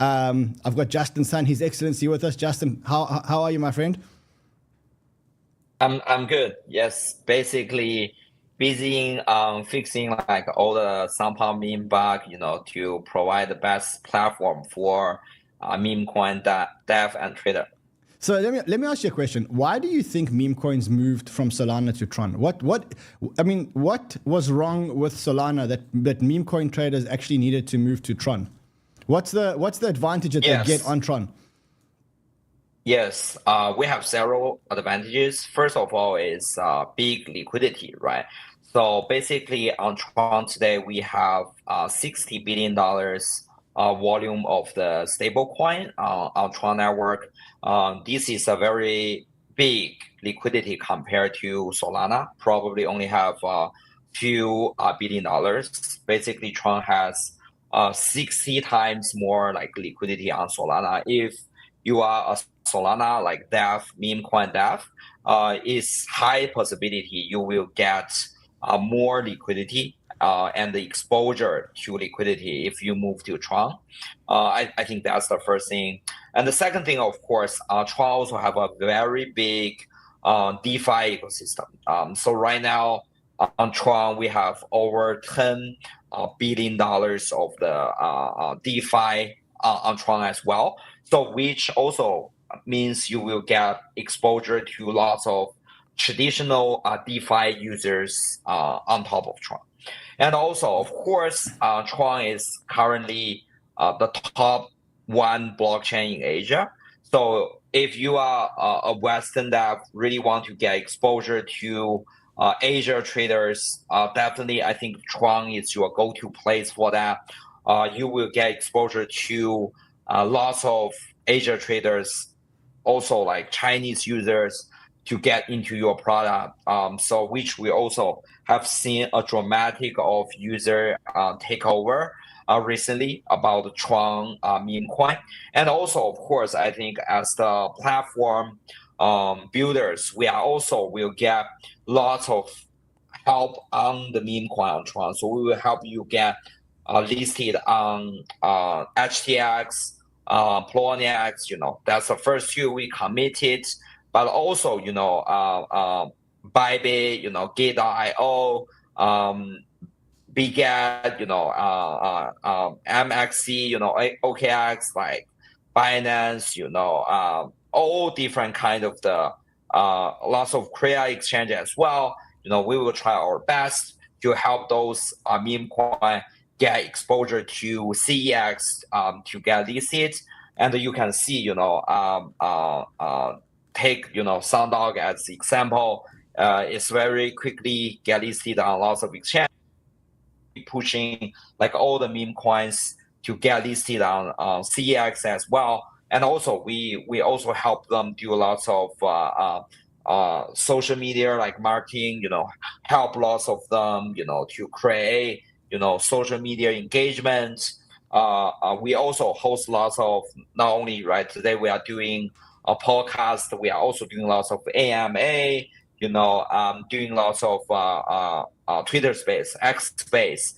I've got Justinson, His Excellency, with us. Justin, how are you, my friend? I'm good. Yes, basically busy fixing like all the somehow meme bug, to provide the best platform for meme coin dev and trader. So let me ask you a question. Why do you think meme coins moved from Solana to Tron? What was wrong with Solana that meme coin traders actually needed to move to Tron? What's the advantage that they get Yes. on Tron? Yes, we have several advantages. First of all, is big liquidity, right? So basically, on Tron today, we have $60 billion volume of the stablecoin on Tron network. This is a very big liquidity compared to Solana. Probably only have few $1 billion. Basically, Tron has 60 times more like liquidity on Solana. If you are a Solana like dev, meme coin dev, is high possibility you will get more liquidity and the exposure to liquidity if you move to Tron. I think that's the first thing. And the second thing, of course, Tron also have a very big DeFi ecosystem. So right now on Tron, we have over $10 billion of the DeFi on Tron as well. So which also means you will get exposure to lots of traditional DeFi users on top of Tron. And also, of course, Tron is currently the top one blockchain in Asia. So if you are a Western that really want to get exposure to Asia traders, definitely I think Tron is your go-to place for that. You will get exposure to lots of Asia traders, also like Chinese users to get into your product. So which we also have seen a dramatic of user takeover recently about the Tron meme coin. And also, of course, I think as the platform builders, we are also will get lots of help on the meme coin on Tron. So we will help you get listed on HTX, Poloniex, that's the first two we committed, but also, Bybit, Gate.io, Bget, MXC, OKX, like Binance, all different kind of the lots of Korea exchange as well. We will try our best to help those meme coin get exposure to CEX to get listed. And you can see, take, Sundog as the example. It's very quickly get listed on lots of exchange, pushing like all the meme coins to get listed on CEX as well. And also we also help them do lots of social media like marketing, help lots of them, to create, social media engagement. We also host lots of, not only right today we are doing a podcast, we are also doing lots of AMA, doing lots of Twitter space, X space,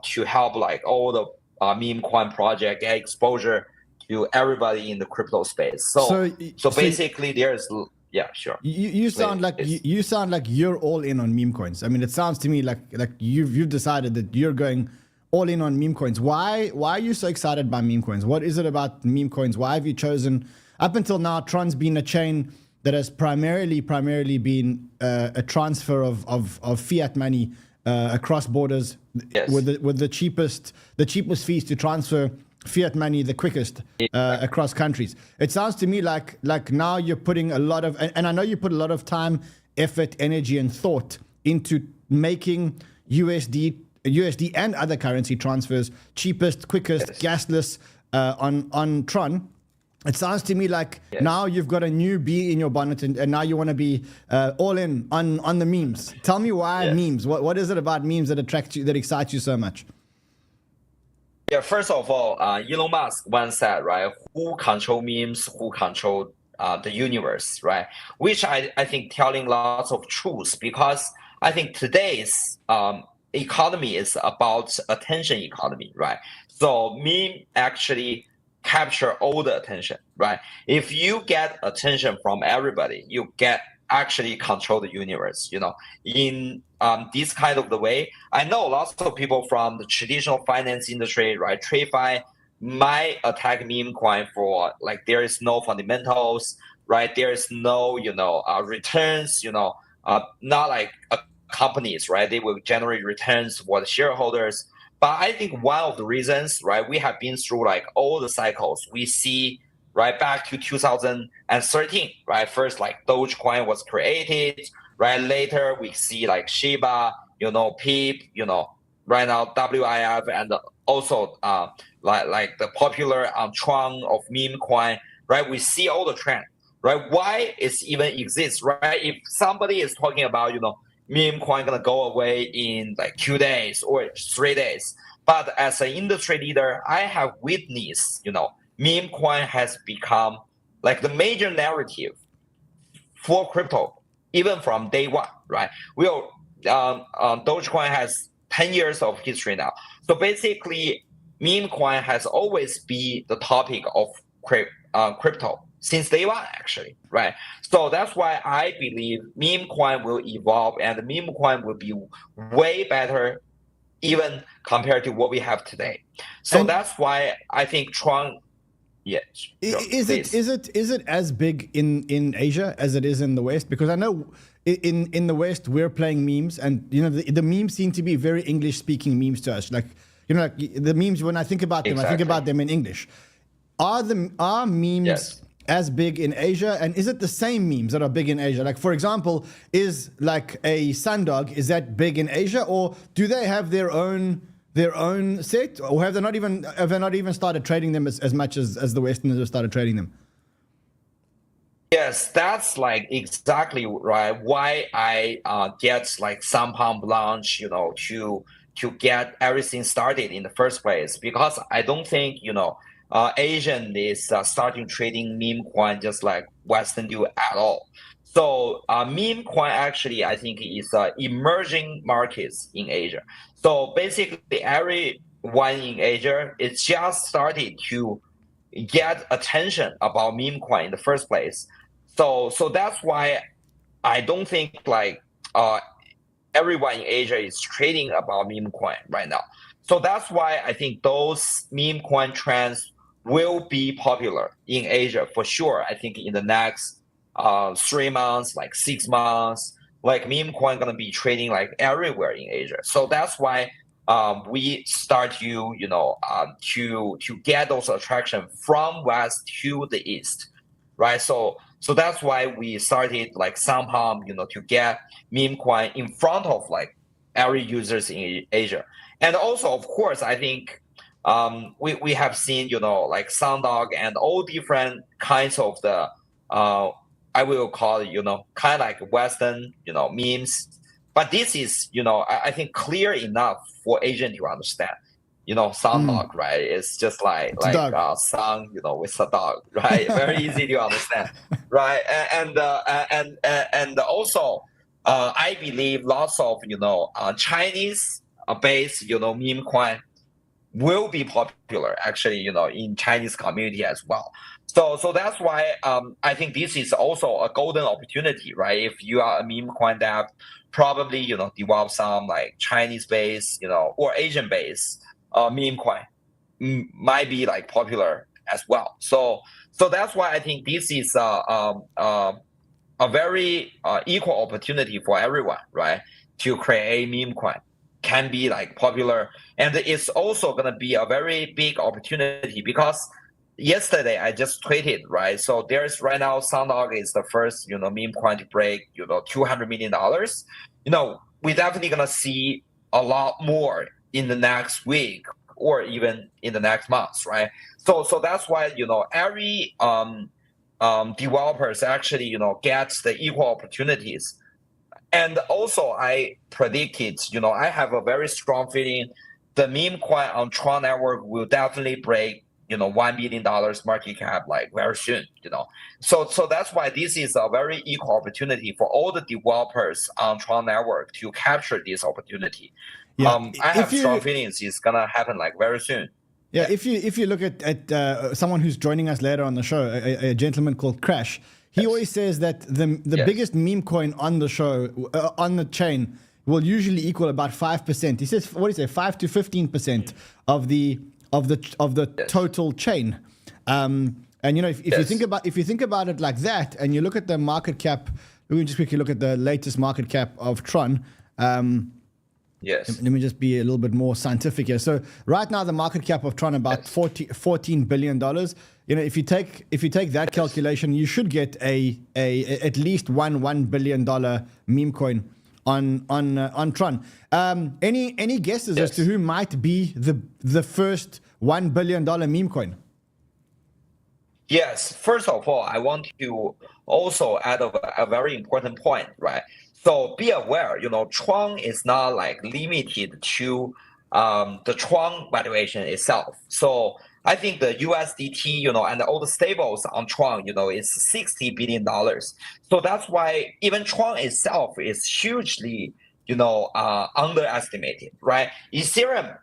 to help like all the meme coin project get exposure to everybody in the crypto space. So basically there's, yeah, sure. You sound like you sound like you're all in on meme coins. I mean, it sounds to me like you've decided that you're going all in on meme coins. Why are you so excited by meme coins? What is it about meme coins? Why have you chosen? Up until now, Tron's been a chain that has primarily been a transfer of fiat money across borders. Yes. with the cheapest fees to transfer fiat money the quickest across countries. It sounds to me like now you're putting a lot of, and I know you put a lot of time, effort, energy, and thought into making USD and other currency transfers cheapest, quickest, gasless on Tron. It sounds to me like now you've got a new bee in your bonnet, and now you want to be all in on the memes. Tell me why memes. What is it about memes that attracts you, that excites you so much? Yeah, first of all, Elon Musk once said, right, who control memes, who control the universe, right? Which I think telling lots of truth, because I think today's economy is about attention economy, right? So meme actually capture all the attention, right? If you get attention from everybody, you get actually control the universe, in this kind of the way. I know lots of people from the traditional finance industry, right? TradeFi might attack meme coin for like there is no fundamentals, right? There is no, returns, not like companies, right? They will generate returns for the shareholders. But I think one of the reasons, right, we have been through like all the cycles. We see right back to 2013, right? First, like Dogecoin was created, right? Later, we see like Shiba, PEEP, right now WIF, and also like the popular Tron of meme coin, right? We see all the trend, right? Why it even exists, right? If somebody is talking about, meme coin gonna go away in like 2 days or 3 days, but as an industry leader, I have witnessed, meme coin has become like the major narrative for crypto, even from day one, right? Dogecoin has 10 years of history now. So basically, meme coin has always been the topic of crypto since day one, actually, right? So that's why I believe meme coin will evolve and meme coin will be way better even compared to what we have today. So that's why I think Tron. Yes. Sure, is it as big in Asia as it is in the West? Because I know in the West we're playing memes, and the memes seem to be very English speaking memes to us. Like like the memes, when I think about them, I think about them in English. Are memes as big in Asia, and is it the same memes that are big in Asia? Like, for example, is like a Sundog, is that big in Asia, or do they have their own set, or have they not even started trading them as much as the Westerners have started trading them? Yes, that's like exactly right. Why I get like some pump launch, to get everything started in the first place, because I don't think Asian is starting trading meme coin just like Western do at all. So meme coin actually I think is emerging markets in Asia. So basically everyone in Asia is just started to get attention about meme coin in the first place. So that's why I don't think like everyone in Asia is trading about meme coin right now. So that's why I think those meme coin trends will be popular in Asia for sure. I think in the next 3 months, like 6 months, like meme coin gonna be trading like everywhere in Asia. So that's why we start to get those attraction from west to the east, right? So that's why we started like somehow to get meme coin in front of like every users in Asia. And also, of course, I think we have seen like Sundog and all different kinds of the I will call it kind of like Western memes. But this is I think clear enough for Asian to understand. Sundog, right? It's just like sun, with a dog, right? Very easy to understand, right? And also, I believe lots of Chinese based meme coin will be popular actually in Chinese community as well. So that's why I think this is also a golden opportunity, right? If you are a meme coin dev, probably develop some like Chinese based or Asian based meme coin might be like popular as well. So that's why I think this is a very equal opportunity for everyone, right? To create meme coin can be like popular, and it's also going to be a very big opportunity because yesterday I just tweeted, right? So there's right now Sundog is the first meme coin to break $200 million. We're definitely going to see a lot more in the next week or even in the next months, right? So that's why every developers actually gets the equal opportunities. And also I predicted, I have a very strong feeling the meme coin on Tron network will definitely break $1 billion market cap like very soon. So that's why this is a very equal opportunity for all the developers on Tron network to capture this opportunity. Yeah. I have strong feelings it's gonna happen like very soon. Yeah, if you look at someone who's joining us later on the show, a gentleman called Crash, he always says that the biggest meme coin on the show, on the chain, will usually equal about 5%. He says, what do you say, 5 to 15% of the total chain. And you know, if you think about it like that, and you look at the market cap, let me just quickly look at the latest market cap of Tron. Yes. Let me just be a little bit more scientific here. So right now the market cap of Tron about $14 billion. You know, if you take that calculation, you should get at least $1 billion meme coin on Tron. Any guesses as to who might be the first $1 billion meme coin? Yes. First of all, I want to also add a very important point, right? So be aware, you know, Tron is not like limited to the Tron valuation itself. So I think the USDT, you know, and all the stables on Tron, you know, is $60 billion. So that's why even Tron itself is hugely, you know, underestimated, right? Ethereum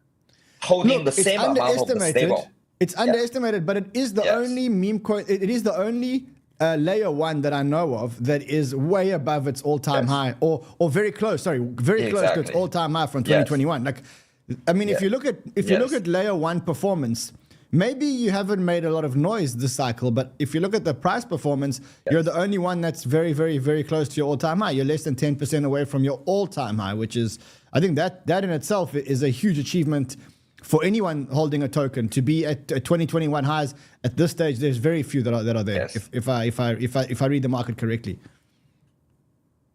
holding the same amount of the stable. It's underestimated, but it is the only meme coin. It is the only layer one that I know of that is way above its all-time high, or very close. Sorry, very close to its all-time high from 2021. Like, I mean, if you look at layer one performance, maybe you haven't made a lot of noise this cycle, but if you look at the price performance, you're the only one that's very, very, very close to your all-time high. You're less than 10% away from your all-time high, which is, I think that in itself is a huge achievement for anyone holding a token to be at 2021 highs at this stage. There's very few that are there. Yes. If I read the market correctly.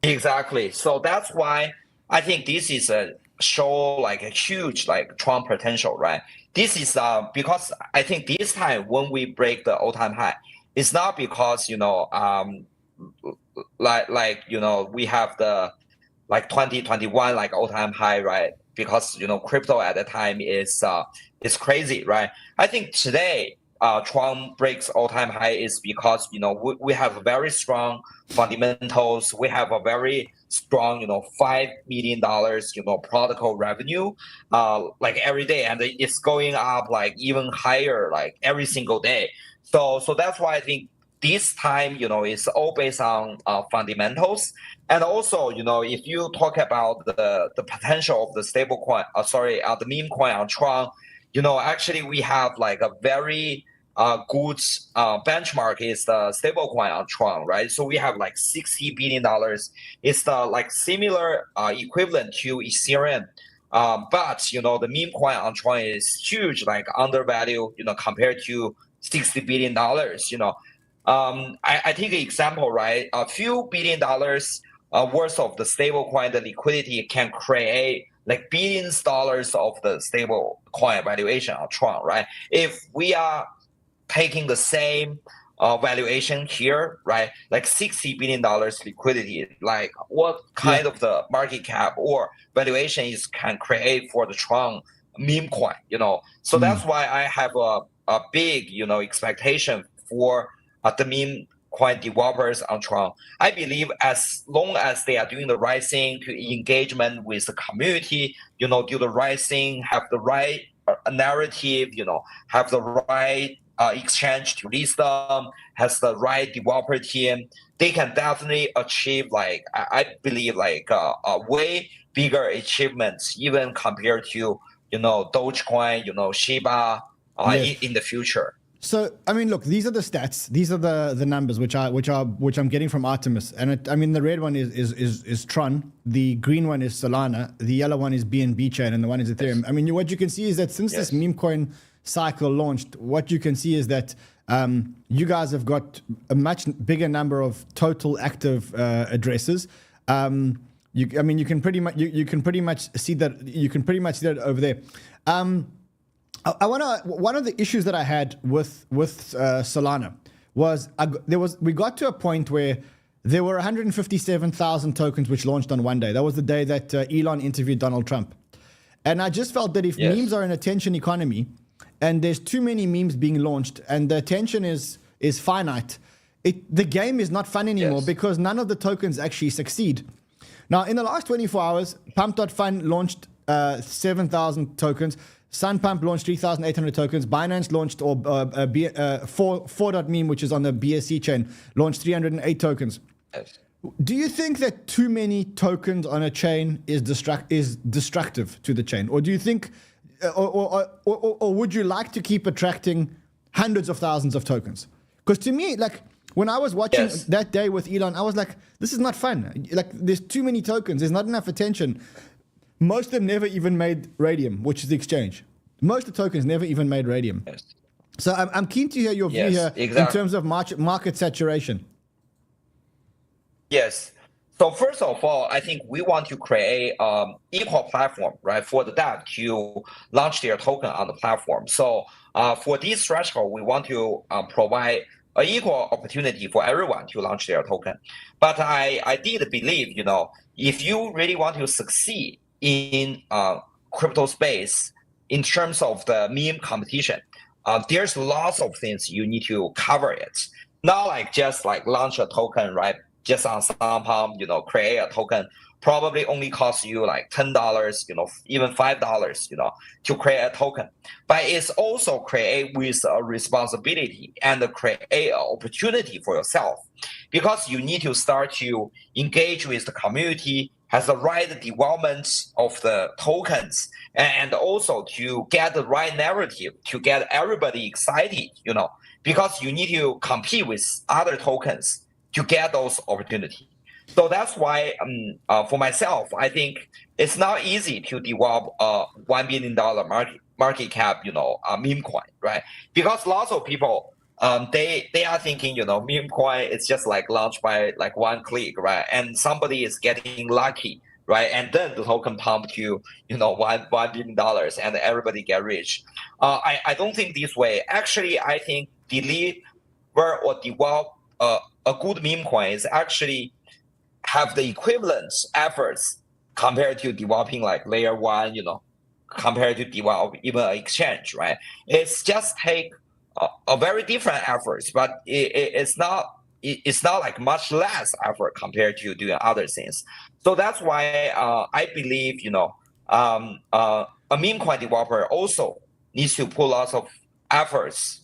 Exactly. So that's why I think this is a show like a huge like Tron potential, right? This is because I think this time when we break the all-time high, it's not because, you know, like you know, we have the like 2021 like all-time high, right? Because, you know, crypto at the time is crazy, right? I think today Tron breaks all-time high is because, you know, we have very strong fundamentals. We have a very strong, you know, $5 million, you know, protocol revenue, like every day, and it's going up like even higher, like every single day. So that's why I think this time, you know, it's all based on fundamentals. And also, you know, if you talk about the potential of the stable coin, the meme coin on Tron, you know, actually we have like a very good benchmark is the stable coin on Tron, right? So we have like $60 billion. It's the like similar equivalent to Ethereum. But, you know, the meme coin on Tron is huge, like undervalued, you know, compared to $60 billion, you know. I take an example, right? A few $1 billion worth of the stable coin, the liquidity can create like billions dollars of the stable coin valuation on Tron, right? If we are taking the same valuation here, right? Like $60 billion liquidity, like what kind of the market cap or valuation is can create for the Tron meme coin, you know? So that's why I have a big, you know, expectation for the meme coin developers on Tron. I believe as long as they are doing the right thing to engagement with the community, you know, do the right thing, have the right narrative, you know, have the right exchange to list them, has the right developer team, they can definitely achieve like, I believe like a way bigger achievements even compared to, you know, Dogecoin, you know, Shiba in the future. So, I mean, look, these are the stats. These are the numbers which I'm getting from Artemis. And I mean, the red one is Tron. The green one is Solana. The yellow one is BNB chain, and the one is Ethereum. I mean, what you can see is that since this meme coin cycle launched, what you can see is that you guys have got a much bigger number of total active addresses. You can pretty much see that over there. One of the issues that I had with Solana was we got to a point where there were 157,000 tokens which launched on one day. That was the day that Elon interviewed Donald Trump. And I just felt that if memes are an attention economy and there's too many memes being launched and the attention is finite, the game is not fun anymore because none of the tokens actually succeed. Now, in the last 24 hours, Pump.Fun launched 7,000 tokens. Sunpump launched 3,800 tokens. Binance launched, or 4.meme, which is on the BSC chain, launched 308 tokens. Yes. Do you think that too many tokens on a chain is destructive to the chain, or do you think, or would you like to keep attracting hundreds of thousands of tokens? Because to me, like when I was watching that day with Elon, I was like, this is not fun. Like there's too many tokens. There's not enough attention. Most of them never even made Radium, which is the exchange. Most of the tokens never even made Radium. Yes. So I'm keen to hear your view here in terms of market saturation. Yes. So first of all, I think we want to create equal platform, right, for the DApp to launch their token on the platform. So for this threshold, we want to provide an equal opportunity for everyone to launch their token. But I did believe, if you really want to succeed in crypto space in terms of the meme competition, there's lots of things you need to cover it. Not like just like launch a token, right? Just on Sunpump, create a token, probably only costs you like $10, even $5, to create a token. But it's also create with a responsibility and create an opportunity for yourself, because you need to start to engage with the community, has the right development of the tokens, and also to get the right narrative to get everybody excited, because you need to compete with other tokens to get those opportunities. So that's why, for myself, I think it's not easy to develop a $1 billion market cap, meme coin, right? Because lots of people, they are thinking, meme coin is just like launched by like one click, right? And somebody is getting lucky, right? And then the token pump to, $1 billion and everybody get rich. I don't think this way. Actually, I think deliver or develop a good meme coin is actually have the equivalent efforts compared to developing like layer one, compared to develop even an exchange, right? It's just take a very different efforts, but it's not like much less effort compared to doing other things. So that's why I believe, a meme coin developer also needs to put lots of efforts,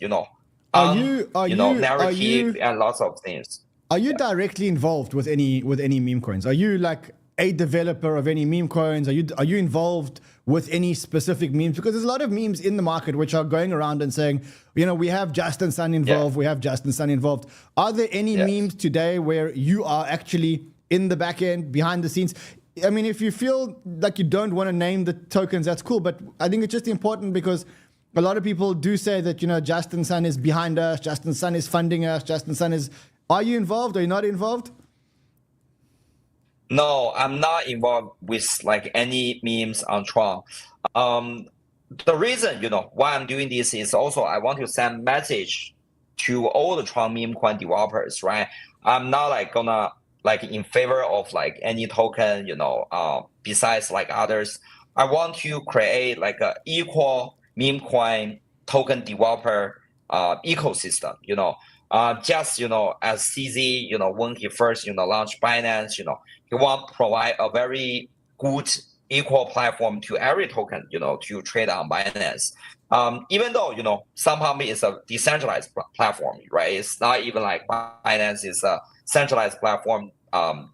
narrative and lots of things. Are you directly involved with any meme coins? Are you like a developer of any meme coins? Are you involved with any specific memes? Because there's a lot of memes in the market which are going around and saying, we have Justin involved, we have Justin involved. Are there any memes today where you are actually in the back end, behind the scenes? I mean, if you feel like you don't want to name the tokens, that's cool. But I think it's just important because a lot of people do say that, Justin is behind us, Justin is funding us, Justin is... Are you involved? Are you not involved? No, I'm not involved with like any memes on Tron. The reason, why I'm doing this is also I want to send message to all the Tron meme coin developers, right? I'm not like gonna like in favor of like any token, besides like others. I want to create like a equal meme coin token developer ecosystem, just, as CZ, when he first, launched Binance, he want to provide a very good equal platform to every token, to trade on Binance. Even though, somehow it's a decentralized platform, right? It's not even like Binance is a centralized platform.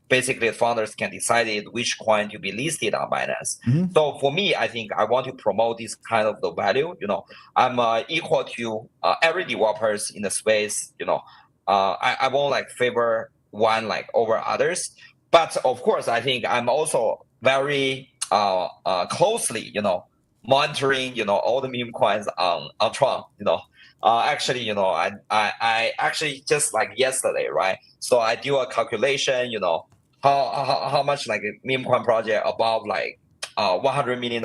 Basically, founders can decide which coin to be listed on Binance. Mm-hmm. So for me, I think I want to promote this kind of the value. I'm equal to every developers in the space. I won't like favor one like over others. But of course, I think I'm also very closely, monitoring, all the meme coins on Tron. Actually, I actually just like yesterday, right? So I do a calculation, how much like a meme coin project above like $100 million,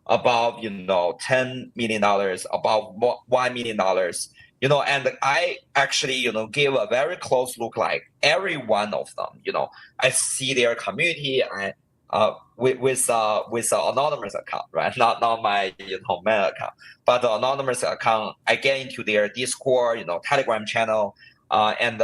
above $10 million, above $1 million, and I actually give a very close look like every one of them. I see their community and with anonymous account, right? Not my main account, but the anonymous account. I get into their Discord, Telegram channel, and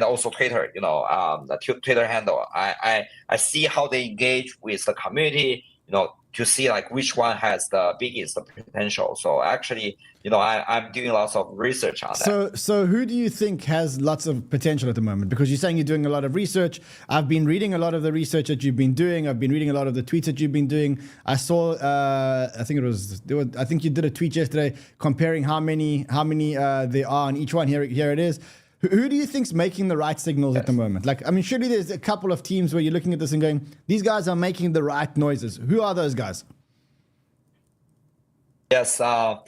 also Twitter, the Twitter handle. I see how they engage with the community, to see like which one has the biggest potential. So actually, I'm doing lots of research on that. So who do you think has lots of potential at the moment? Because you're saying you're doing a lot of research. I've been reading a lot of the research that you've been doing. I've been reading a lot of the tweets that you've been doing. I saw, I think you did a tweet yesterday comparing how many there are on each one. Here it is. Who do you think's making the right signals at the moment? Like, I mean, surely there's a couple of teams where you're looking at this and going, these guys are making the right noises. Who are those guys? Yes. I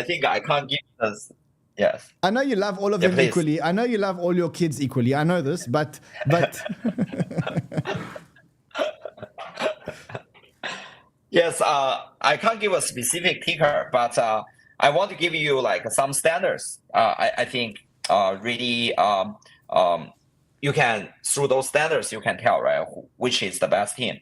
think I can't give this. Yes. I know you love all of them equally. I know you love all your kids equally. I know this, but yes. I can't give a specific ticker, but I want to give you like some standards. I think really you can, through those standards, you can tell, right, which is the best team.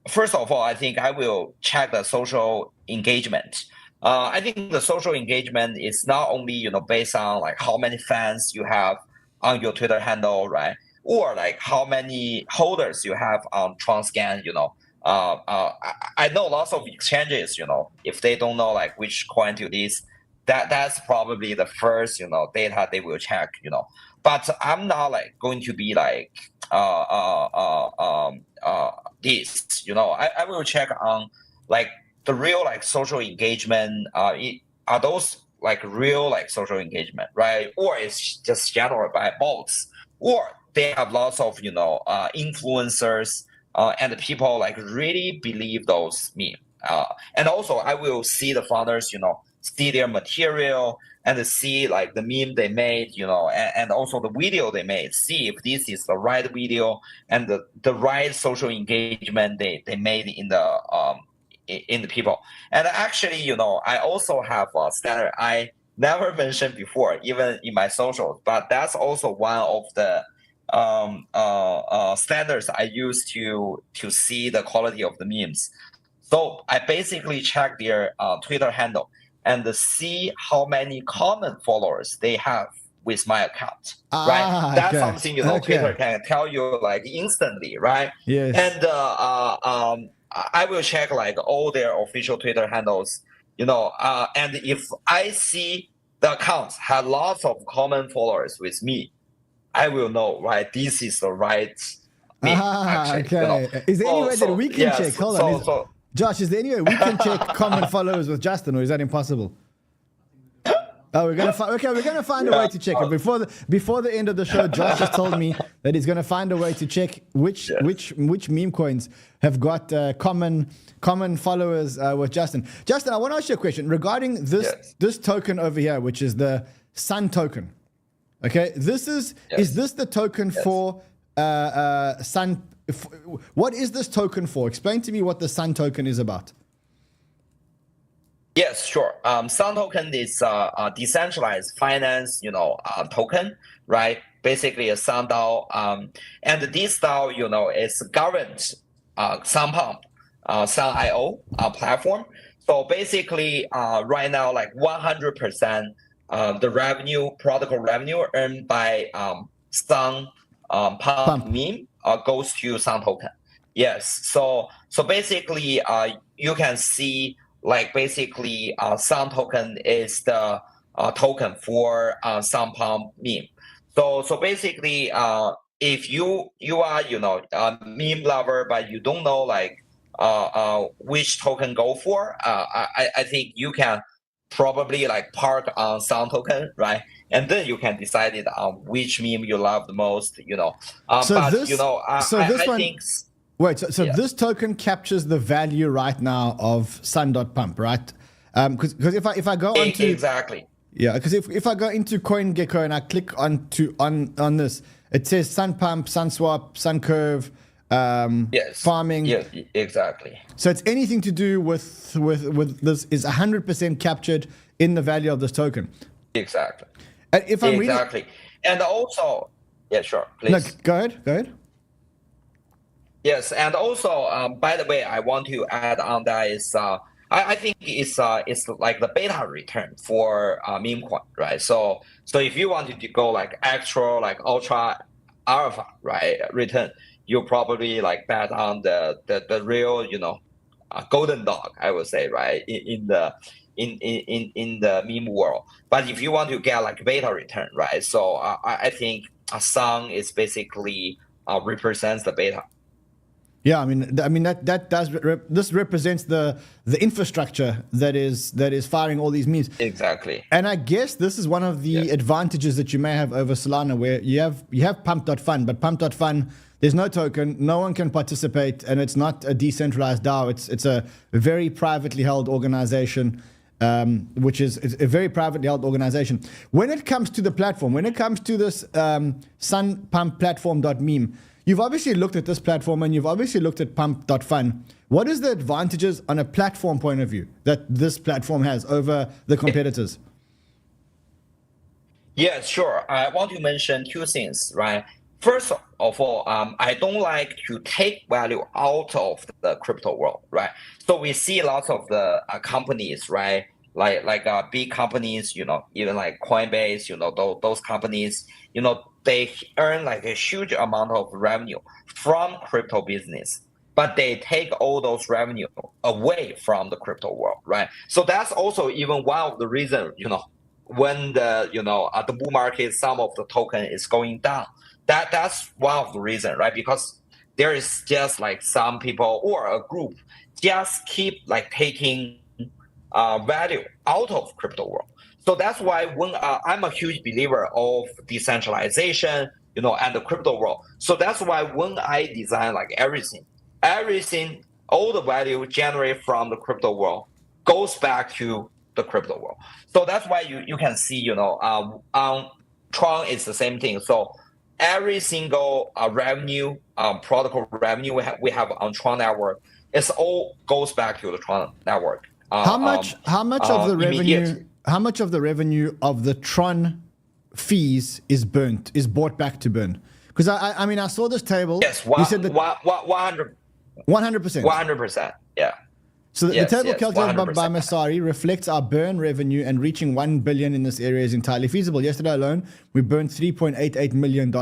First of all, I think I will check the social engagement. I think the social engagement is not only, based on like how many fans you have on your Twitter handle, right? Or like how many holders you have on Transcan, I know lots of exchanges, if they don't know like which coin to list, that's probably the first, data they will check, But I'm not like going to be like this, I will check on like the real like social engagement. Are those like real like social engagement, right? Or it's just generated by bots, or they have lots of influencers and people like really believe those memes. And also I will see the founders, see their material and see like the meme they made, and also the video they made, see if this is the right video and the right social engagement they made in the people. And actually, I also have a standard I never mentioned before, even in my socials, but that's also one of the standards I use to see the quality of the memes. So I basically check their Twitter handle and see how many common followers they have with my account, right? That's something, Twitter can tell you like instantly, right? Yes. And I will check like all their official Twitter handles, and if I see the accounts have lots of common followers with me, I will know, right? This is the right meme, actually. Okay. Is there any way that we can check? Hold on. Josh, is there any way we can check common followers with Justin, or is that impossible? Oh, we're gonna find a way to check it before the end of the show. Josh has told me that he's gonna find a way to check which meme coins have got common followers with Justin. Justin, I want to ask you a question regarding this token over here, which is the Sun token. Okay, is this the token for Sun? What is this token for? Explain to me what the Sun token is about. Yes, sure. Sun token is a decentralized finance, token, right? Basically a Sun DAO. And this DAO, is governed Sunpump, Sun.io platform. So basically, right now, like 100% the revenue, protocol revenue earned by Sun Pump meme goes to Sun token. Yes. So basically, you can see like basically Sun token is the token for Sun Pump meme. So basically, if you are a meme lover but you don't know like which token go for, I think you can probably like park on Sun token, right? And then you can decide it on which meme you love the most, This token captures the value right now of Sun.pump, right? Because if I go onto exactly. Yeah, because if I go into CoinGecko and I click on this, it says Sunpump, Sunswap, Suncurve, farming. Yeah, exactly. So it's anything to do with this is 100% captured in the value of this token. Exactly. And if I'm exactly. And also, yeah, sure, please. No, go ahead. Yes, and also, by the way, I want to add on that is I think it's like the beta return for meme coin, right? So if you wanted to go like extra, like ultra alpha, right, return, you probably like bet on the real, golden dog, I would say, right? In the meme world. But if you want to get like beta return, right? So I think Sun is basically represents the beta. Yeah, I mean that does this represents the infrastructure that is firing all these memes. Exactly. And I guess this is one of the advantages that you may have over Solana, where you have Pump.Fun, but Pump.Fun, there's no token, no one can participate, and it's not a decentralized DAO. It's a very privately held organization, it's a very privately held organization. When it comes to the platform, when it comes to this Sun Pump platform.meme, you've obviously looked at this platform and you've obviously looked at Pump.Fun. What is the advantages on a platform point of view that this platform has over the competitors? Yeah, sure. I want to mention two things, right? First of all, I don't like to take value out of the crypto world, right? So we see lots of the companies, right? Like big companies, even like Coinbase, those companies, they earn like a huge amount of revenue from crypto business, but they take all those revenue away from the crypto world, right? So that's also even one of the reasons, when the bull market, some of the token is going down. That's one of the reasons, right? Because there is just like some people or a group just keep like taking value out of crypto world. So that's why when I'm a huge believer of decentralization, and the crypto world. So that's why when I design like everything, all the value generated from the crypto world goes back to the crypto world. So that's why you can see, on Tron it's the same thing. So every single revenue, protocol revenue we have on Tron network, it's all goes back to the Tron network. How much of the revenue? How much of the revenue of the Tron fees is bought back to Burn? Because I mean I saw this table. Yes, you said that 100%. 100%. Yeah. So the table calculated by Masari reflects our burn revenue, and reaching 1 billion in this area is entirely feasible. Yesterday alone, we burned $3.88 million.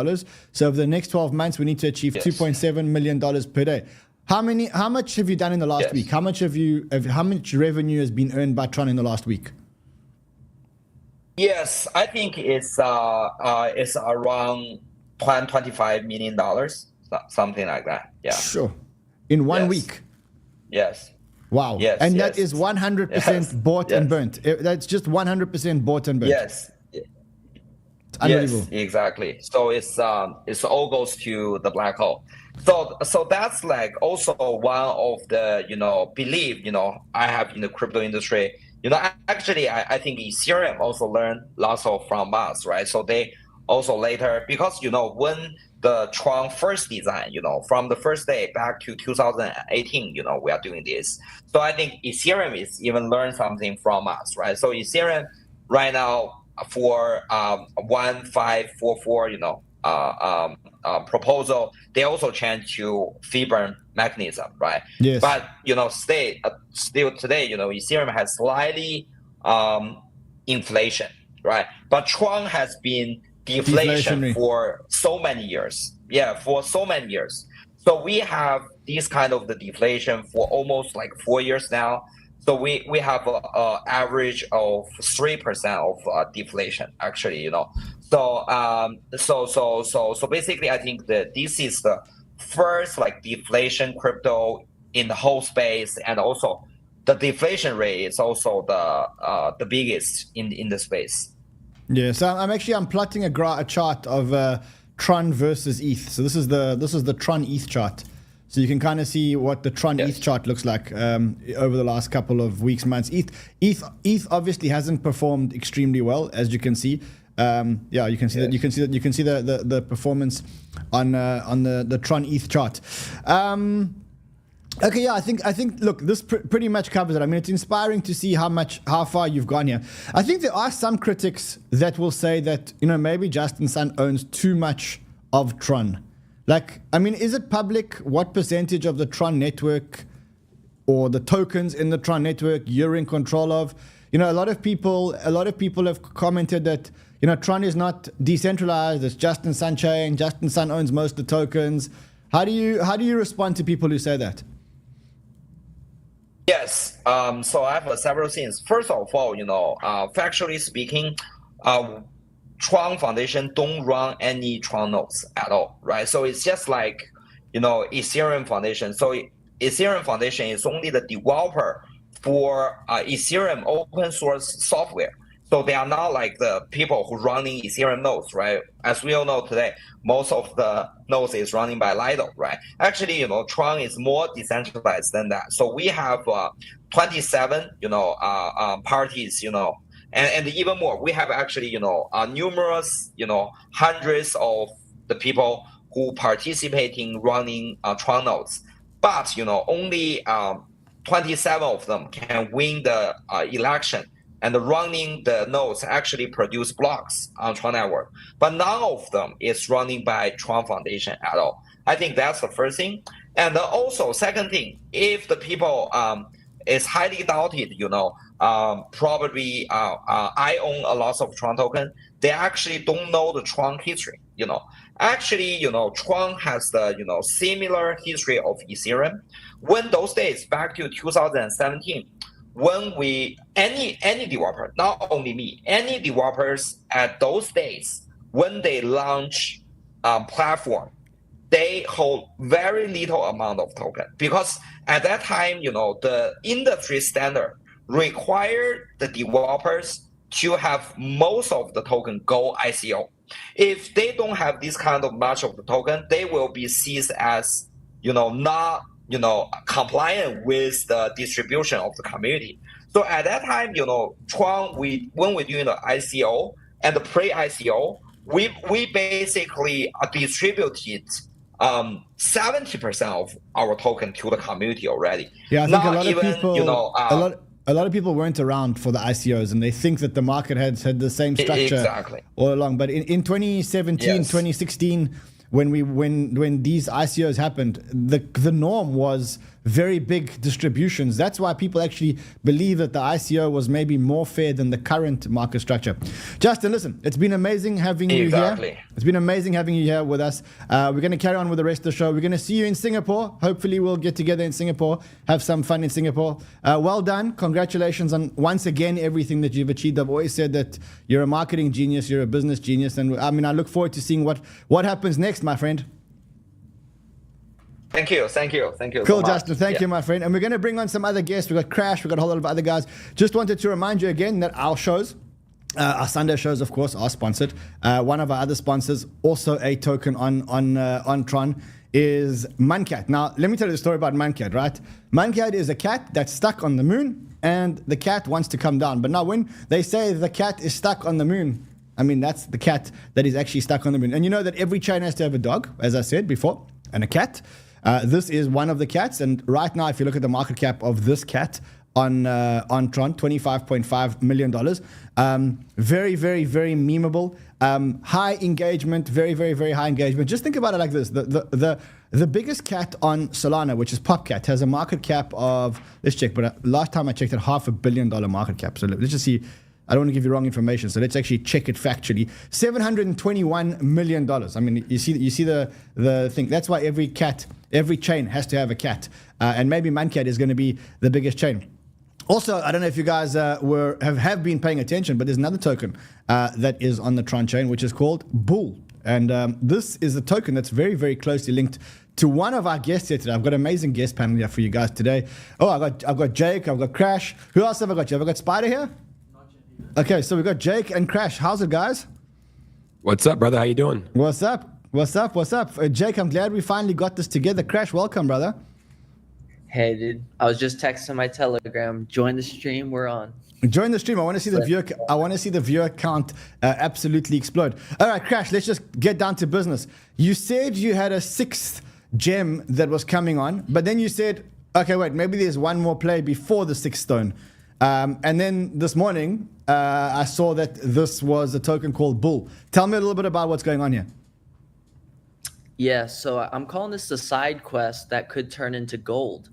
So over the next 12 months, we need to achieve $2.7 million per day. How much have you done in the last week? How much revenue has been earned by Tron in the last week? Yes, I think it's around $25 million, something like that. Yeah. Sure. In 1 week. Yes. Wow. Yes. And that is 100% bought and burnt. That's just 100% bought and burnt. Yes. It's unbelievable. Yes, exactly. So it's all goes to the black hole. So that's like also one of the belief I have in the crypto industry. Actually I think Ethereum also learned lots of from us, right? So they also later, because when the Tron first design, from the first day back to 2018, we are doing this. So I think Ethereum is even learn something from us, right? So Ethereum right now for 1544, proposal, they also change to fee burn mechanism, right? Yes. But still today, Ethereum has slightly inflation, right? But Tron has been deflation for so many years. Yeah, for so many years. So we have this kind of the deflation for almost like 4 years now. So we have a average of 3% of deflation, actually, So so basically, I think that this is the first like deflation crypto in the whole space, and also the deflation rate is also the biggest in the space. Yeah, so I'm plotting a chart of Tron versus ETH. So this is the Tron ETH chart. So you can kind of see what the Tron ETH chart looks like over the last couple of weeks, months. ETH obviously hasn't performed extremely well, as you can see. You can see that. You can see the performance on the Tron ETH chart. Okay, yeah, I think. Look, this pretty much covers it. I mean, it's inspiring to see how far you've gone here. I think there are some critics that will say that maybe Justin owns too much of Tron. Like, I mean, is it public what percentage of the Tron network or the tokens in the Tron network you're in control of? A lot of people have commented that Tron is not decentralized. It's Justin Sun chain. Justin Sun owns most of the tokens. How do you respond to people who say that? Yes. So I have several things. First of all, factually speaking, Tron Foundation don't run any Tron nodes at all, right? So it's just like, Ethereum Foundation. So Ethereum Foundation is only the developer for Ethereum open source software. So they are not like the people who running Ethereum nodes, right? As we all know today, most of the nodes is running by Lido, right? Actually, Tron is more decentralized than that. So we have 27, parties, and even more. We have actually, numerous, hundreds of the people who participate in running Tron nodes, but only 27 of them can win the election. And running the nodes actually produce blocks on Tron network, but none of them is running by Tron Foundation at all. I think that's the first thing. And also, second thing, if the people is highly doubted, probably I own a lot of Tron token. They actually don't know the Tron history. Actually, Tron has the similar history of Ethereum. When those days back to 2017. When any developer, not only me, any developers at those days, when they launch platform, they hold very little amount of token, because at that time, the industry standard required the developers to have most of the token go ICO. If they don't have this kind of much of the token, they will be seized as not compliant with the distribution of the community. So at that time, Tron, when we're doing the ICO and the pre-ICO, we basically distributed 70% of our token to the community already. Yeah, I think a lot of people, a lot of people weren't around for the ICOs, and they think that the market had the same structure exactly all along. But in 2017, yes. 2016. When these ICOs happened, the norm was very big distributions. That's why people actually believe that the ICO was maybe more fair than the current market structure. Justin, listen, it's been amazing having you here. It's been amazing having you here with us. We're going to carry on with the rest of the show. We're going to see you in Singapore. Hopefully we'll get together in Singapore, have some fun in Singapore. Well done. Congratulations on, once again, everything that you've achieved. I've always said that you're a marketing genius, you're a business genius. And I look forward to seeing what happens next, my friend. Thank you. Cool, so Justin. Thank you, my friend. And we're going to bring on some other guests. We've got Crash. We've got a whole lot of other guys. Just wanted to remind you again that our shows, our Sunday shows, of course, are sponsored. One of our other sponsors, also a token on Tron, is Muncat. Now, let me tell you the story about Muncat, right? Muncat is a cat that's stuck on the moon, and the cat wants to come down. But now when they say the cat is stuck on the moon, that's the cat that is actually stuck on the moon. And you know that every chain has to have a dog, as I said before, and a cat. This is one of the cats, and right now, if you look at the market cap of this cat on Tron, $25.5 million. Very, very, very memeable. High engagement, very, very, very high engagement. Just think about it like this: the biggest cat on Solana, which is PopCat, has a market cap of, let's check, but last time I checked, it $500 million market cap. So let's just see. I don't want to give you wrong information, so let's actually check it factually. $721 million. You see the thing. That's why every chain has to have a cat, and maybe Muncat is going to be the biggest chain. Also, I don't know if you guys have been paying attention, but there's another token that is on the Tron chain, which is called Bull, and this is a token that's very, very closely linked to one of our guests here today. I've got an amazing guest panel here for you guys today. Oh, I've got Jake, I've got Crash. Who else have I got? Have I got Spider here? Okay, so we've got Jake and Crash. How's it, guys? What's up, brother? How you doing? What's up? Jake, I'm glad we finally got this together. Crash, welcome, brother. Hey, dude. I was just texting my Telegram. Join the stream. We're on. Join the stream. I want to see the viewer. I want to see the viewer count absolutely explode. All right, Crash. Let's just get down to business. You said you had a sixth gem that was coming on, but then you said, okay, wait, maybe there's one more play before the sixth stone. And then this morning, I saw that this was a token called Bull. Tell me a little bit about what's going on here. Yeah, so I'm calling this a side quest that could turn into gold.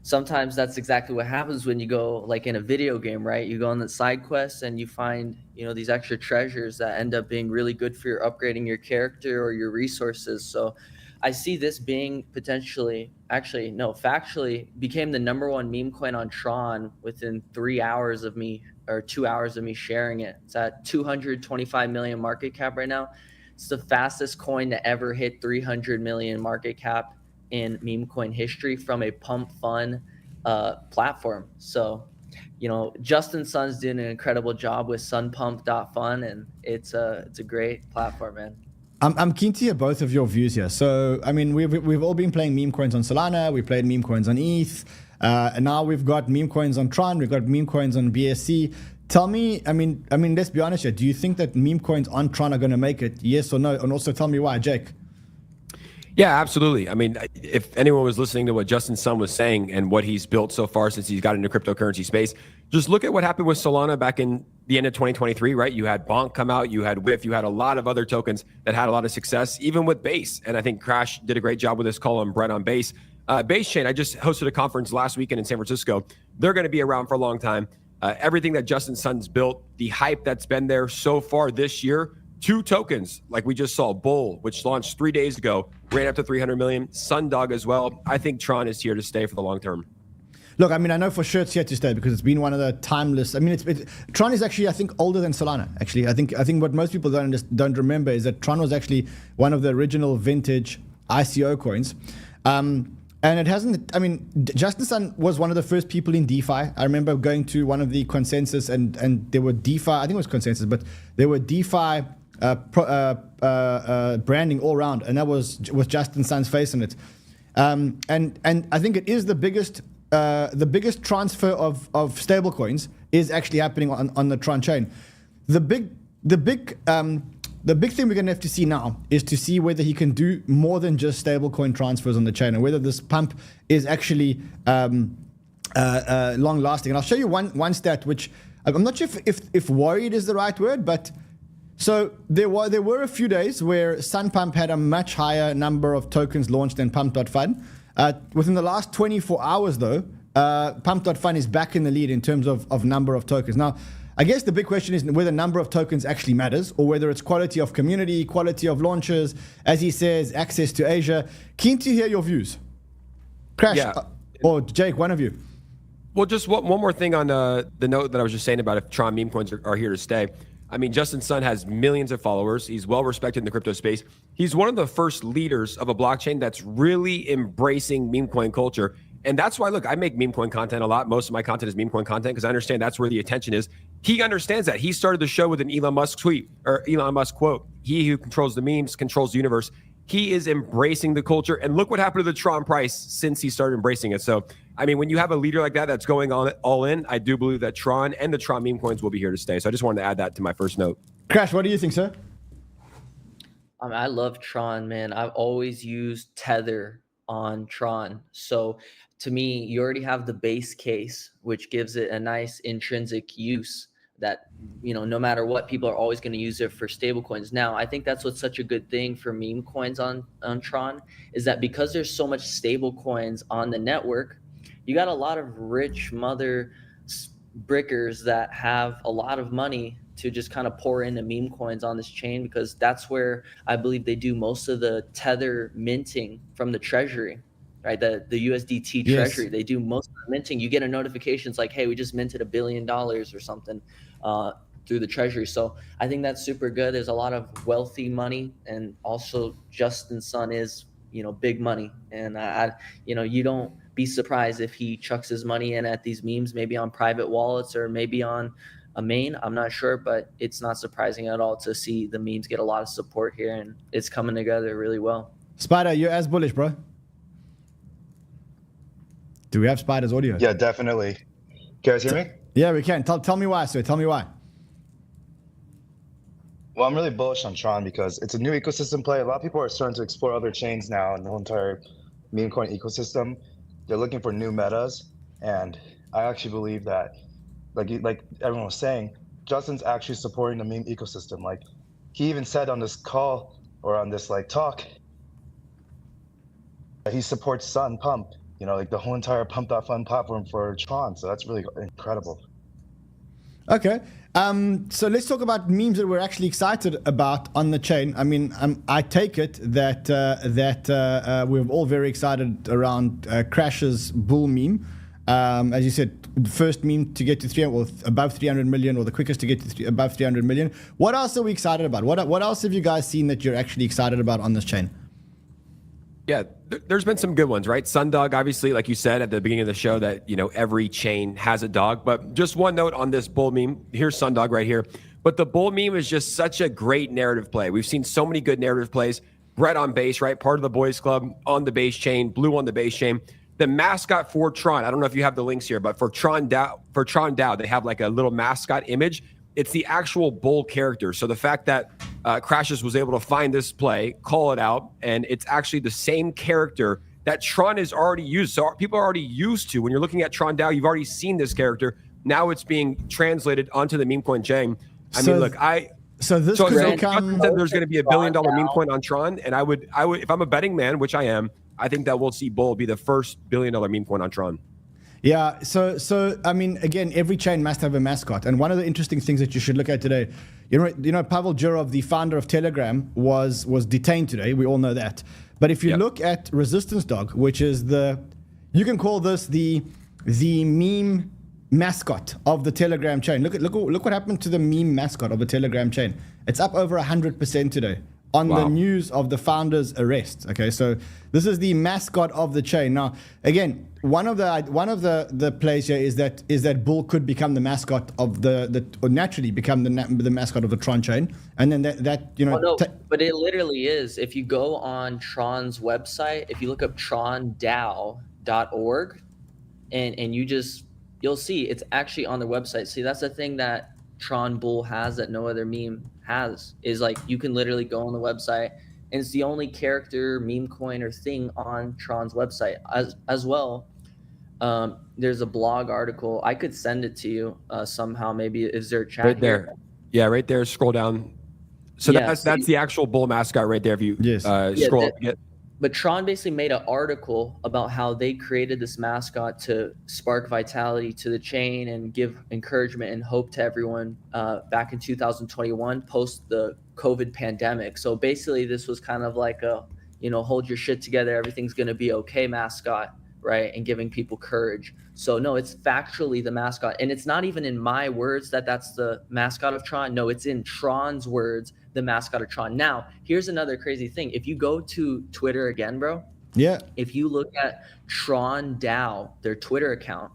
Sometimes that's exactly what happens when you go like in a video game, right? You go on the side quest and you find, these extra treasures that end up being really good for your upgrading your character or your resources. So I see this being potentially, actually, no, factually became the #1 meme coin on Tron within 3 hours of me, or 2 hours of me sharing it. It's at 225 million market cap right now. It's the fastest coin to ever hit 300 million market cap in meme coin history from a pump fun platform. So, JustinSun's doing an incredible job with sunpump.fun, and it's a great platform, man. I'm keen to hear both of your views here. So, I mean, we've all been playing meme coins on Solana. We played meme coins on ETH. And now we've got meme coins on Tron. We've got meme coins on BSC. Tell me, I mean, let's be honest here. Do you think that meme coins on Tron are going to make it? Yes or no? And also tell me why, Jake. Yeah, absolutely. I mean, if anyone was listening to what JustinSun was saying and what he's built so far since he's got into cryptocurrency space, just look at what happened with Solana back in the end of 2023, right? You had Bonk come out, you had WIF, you had a lot of other tokens that had a lot of success, even with Base. And I think Crash did a great job with this call on Brett on Base. Base Chain, I just hosted a conference last weekend in San Francisco. They're going to be around for a long time. Everything that JustinSun's built, the hype that's been there so far this year, 2 tokens, like we just saw, Bull, which launched 3 days ago, ran up to 300 million, Sundog as well. I think Tron is here to stay for the long term. Look, I mean, I know for sure it's here to stay because it's been one of the timeless. I mean, Tron is actually, I think, older than Solana. Actually, I think what most people don't remember is that Tron was actually one of the original vintage ICO coins. And it hasn't, I mean, JustinSun was one of the first people in DeFi. I remember going to one of the consensus and there were DeFi, I think it was consensus, but there were DeFi branding all around, and that was with JustinSun's face on it. And I think it is the biggest transfer of stablecoins is actually happening on the Tron chain. The big thing we're going to have to see now is to see whether he can do more than just stablecoin transfers on the chain, and whether this pump is actually long lasting. And I'll show you one stat, which I'm not sure if worried is the right word, but so there were a few days where SunPump had a much higher number of tokens launched than Pump.Fun. Within the last 24 hours, though, Pump.Fun is back in the lead in terms of number of tokens. Now, I guess the big question is whether number of tokens actually matters, or whether it's quality of community, quality of launches, as he says, access to Asia. Keen to hear your views. Crash, or Jake, one of you. Well, just one more thing on the note that I was just saying about if Tron meme coins are here to stay. I mean, JustinSun has millions of followers. He's well respected in the crypto space. He's one of the first leaders of a blockchain that's really embracing meme coin culture. And that's why, look, I make meme coin content a lot. Most of my content is meme coin content because I understand that's where the attention is. He understands that. He started the show with an Elon Musk tweet, or Elon Musk quote. He who controls the memes controls the universe. He is embracing the culture. And look what happened to the Tron price since he started embracing it. So, I mean, when you have a leader like that that's going on all in, I do believe that Tron and the Tron meme coins will be here to stay. So I just wanted to add that to my first note. Crash, what do you think, sir? I love Tron, man. I've always used Tether on Tron. So to me, you already have the base case, which gives it a nice intrinsic use that, no matter what, people are always going to use it for stable coins. Now, I think that's what's such a good thing for meme coins on Tron, is that because there's so much stable coins on the network, you got a lot of rich mother brickers that have a lot of money to just kind of pour into meme coins on this chain, because that's where I believe they do most of the Tether minting from the treasury, right? The USDT treasury. Yes. They do most of the minting. You get a notification, it's like, hey, we just minted $1 billion or something through the treasury. So I think that's super good. There's a lot of wealthy money, and also JustinSun is, big money. And you don't be surprised if he chucks his money in at these memes, maybe on private wallets or maybe on a main. I'm not sure, but it's not surprising at all to see the memes get a lot of support here, and it's coming together really well. Spider, you're as bullish, bro. Do we have Spider's audio? Yeah, definitely. Can you guys hear me? Yeah, we can. Tell me why, sir. Tell me why. Well, I'm really bullish on Tron because it's a new ecosystem play. A lot of people are starting to explore other chains now in the whole entire meme coin ecosystem. They're looking for new metas, and I actually believe that, like everyone was saying, Justin's actually supporting the meme ecosystem. Like, he even said on this call or on this talk that he supports Sun Pump. The whole entire Pump.Fun platform for Tron. So that's really incredible. Okay. So let's talk about memes that we're actually excited about on the chain. I mean, I take it that we're all very excited around Crash's bull meme. As you said, the first meme to get to 300 or above 300 million, or the quickest to get to above 300 million. What else are we excited about? What else have you guys seen that you're actually excited about on this chain? Yeah, there's been some good ones, right? Sundog, obviously, like you said at the beginning of the show, that every chain has a dog. But just one note on this bull meme. Here's Sundog right here. But the bull meme is just such a great narrative play. We've seen so many good narrative plays. Brett on base, right? Part of the boys club on the base chain, Blue on the base chain. The mascot for Tron, I don't know if you have the links here, but for Tron DAO, they have like a little mascot image. It's the actual bull character. So the fact that Crashes was able to find this play, call it out, and it's actually the same character that Tron is already used. So people are already used to. When you're looking at Tron DAO, you've already seen this character. Now it's being translated onto the meme coin chain. I mean, look, So this could become. There's going to be $1 billion meme coin on Tron, and I would, if I'm a betting man, which I am, I think that we'll see Bull be the first $1 billion meme coin on Tron. Yeah, so I mean, again, every chain must have a mascot, and one of the interesting things that you should look at today, Pavel Durov, the founder of Telegram, was detained today. We all know that. But if you look at Resistance Dog, which is you can call this the meme mascot of the Telegram chain. Look what happened to the meme mascot of the Telegram chain. It's up over 100% today on the news of the founder's arrest. Okay, so this is the mascot of the chain. Now, again, one of the plays here is that Bull could become the mascot of or naturally become the mascot of the Tron chain, and then but it literally is. If you go on Tron's website, if you look up trondao.org, and you'll see it's actually on their website. See, that's the thing that Tron Bull has that no other meme has, is like you can literally go on the website, and it's the only character, meme coin, or thing on Tron's website as well. There's a blog article. I could send it to you somehow. Maybe is there a chat right there? Here? Yeah, right there. Scroll down. So that's the actual Bull mascot right there. If you scroll up again. But Tron basically made an article about how they created this mascot to spark vitality to the chain and give encouragement and hope to everyone back in 2021 post the COVID pandemic. So basically this was kind of like a, hold your shit together, everything's going to be okay mascot, right? And giving people courage. So no, it's factually the mascot. And it's not even in my words that's the mascot of Tron. No, it's in Tron's words, the mascot of Tron. Now, here's another crazy thing. If you go to Twitter again, bro. Yeah. If you look at Tron DAO, their Twitter account,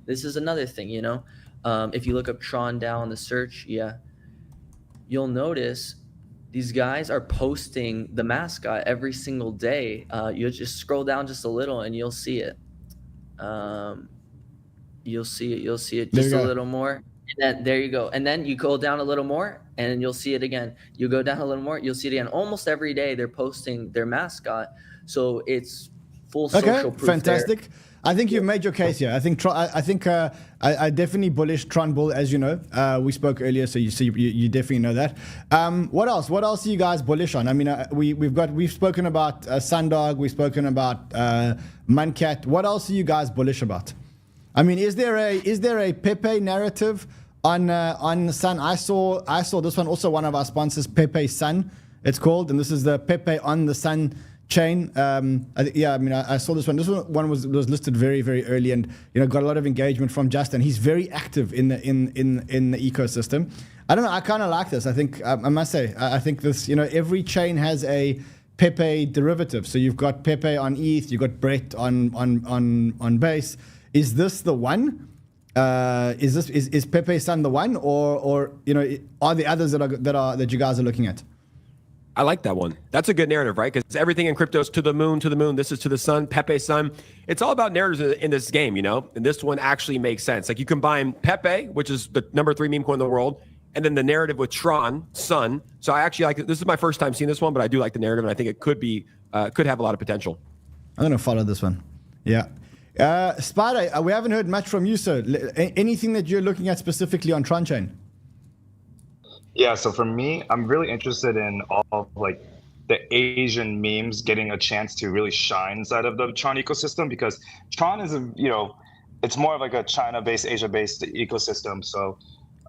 this is another thing, if you look up Tron DAO in the search, you'll notice these guys are posting the mascot every single day. You'll just scroll down just a little and you'll see it. You'll see it just a little more. And then there you go. And then you go down a little more and you'll see it again. You go down a little more, you'll see it again. Almost every day they're posting their mascot. So it's full social proof. Fantastic. There. I think you've made your case here. I think I definitely bullish Tron Bull, as you know. We spoke earlier, so you definitely know that. What else? What else are you guys bullish on? I mean, we've spoken about Sundog. We've spoken about Muncat. What else are you guys bullish about? I mean, is there a Pepe narrative on the Sun? I saw this one, also one of our sponsors, Pepe Sun, it's called, and this is the Pepe on the Sun chain. I saw this one. This one was listed very, very early, and got a lot of engagement from Justin. He's very active in the ecosystem. I don't know. I kind of like this. I think I must say I think this. Every chain has a Pepe derivative. So you've got Pepe on ETH. You've got Brett on base. Is this the one? Is Pepe Sun the one, or are the others that you guys are looking at? I like that one. That's a good narrative, right? Because everything in crypto is to the moon. This is to the sun, Pepe Sun. It's all about narratives in this game, And this one actually makes sense. Like you combine Pepe, which is the number 3 meme coin in the world, and then the narrative with Tron, Sun. So I actually like it. This is my first time seeing this one, but I do like the narrative, and I think it could have a lot of potential. I'm going to follow this one. Yeah. Spider, we haven't heard much from you, sir. Anything that you're looking at specifically on Tron Chain? Yeah, so for me, I'm really interested in all of the Asian memes getting a chance to really shine inside of the Tron ecosystem, because Tron is it's more of like a China-based, Asia-based ecosystem. So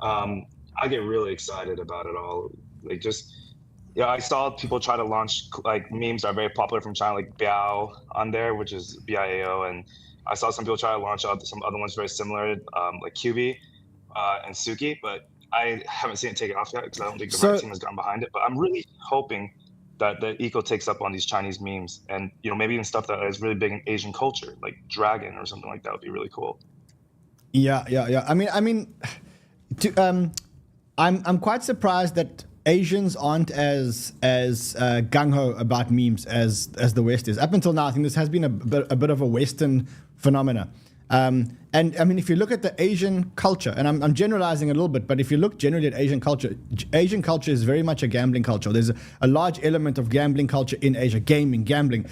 I get really excited about it all. Like just, yeah, I saw people try to launch like memes that are very popular from China, like Biao on there, which is BIAO, and I saw some people try to launch out some other ones very similar, like QB and Suki, but I haven't seen it take off yet because I don't think the right team has gotten behind it. But I'm really hoping that the eco takes up on these Chinese memes, and maybe even stuff that is really big in Asian culture, like dragon or something like that would be really cool. Yeah. I'm quite surprised that Asians aren't as gung ho about memes as the West is. Up until now, I think this has been a bit of a Western phenomena. And I mean, if you look at the Asian culture, and I'm generalizing a little bit, but if you look generally at Asian culture is very much a gambling culture. There's a large element of gambling culture in Asia. Gaming, gambling.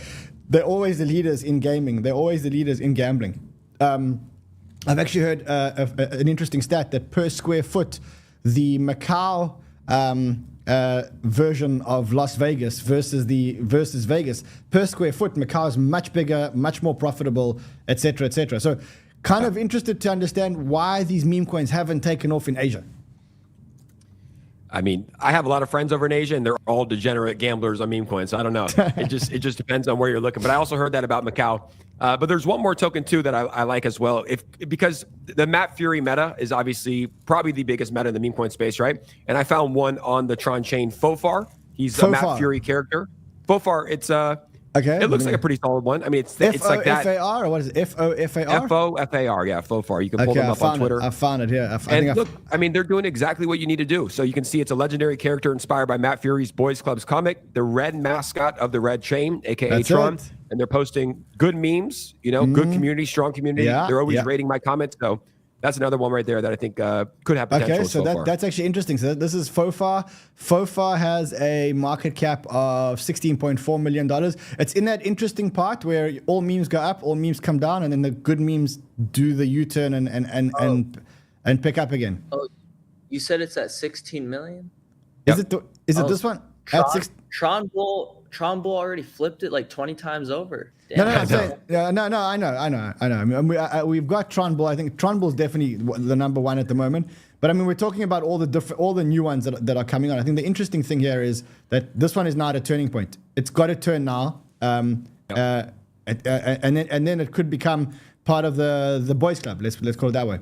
They're always the leaders in gaming. They're always the leaders in gambling. I've actually heard an interesting stat that per square foot, the Macau version of Las Vegas versus Vegas, per square foot, Macau is much bigger, much more profitable, etc., etc. So, kind of interested to understand why these meme coins haven't taken off in Asia. I mean, I have a lot of friends over in Asia, and they're all degenerate gamblers on meme coins. So I don't know. It just depends on where you're looking. But I also heard that about Macau. But there's one more token too that I like as well. Because the Matt Fury meta is obviously probably the biggest meta in the meme coin space, right? And I found one on the Tron chain, Fofar. He's a Matt Fury character. Fofar, it's okay. It looks like a pretty solid one. I mean, it's like that. F-A-R, or what is it? F-O-F-A-R? F-O-F-A-R, yeah, Fofar. You can pull them up on Twitter. I found it here. I mean, they're doing exactly what you need to do. So you can see it's a legendary character inspired by Matt Fury's Boys Club's comic, the red mascot of the red chain, a.k.a. Tron. And they're posting good memes, good community, strong community. Yeah, they're always rating my comments. So that's another one right there that I think could have potential. Okay, so that's actually interesting. So this is Fofar. Fofar has a market cap of $16.4 million. It's in that interesting part where all memes go up, all memes come down, and then the good memes do the U-turn and pick up again. Oh, you said it's at 16 million? Is it this one? Tron Bull already flipped it like 20 times over. Damn. No, I know. I mean, we've got Tron Bull. I think Tron Bull is definitely the number one at the moment. But I mean, we're talking about all the new ones that are coming on. I think the interesting thing here is that this one is now at a turning point. It's got to turn now, and then it could become part of the boys club. Let's call it that way.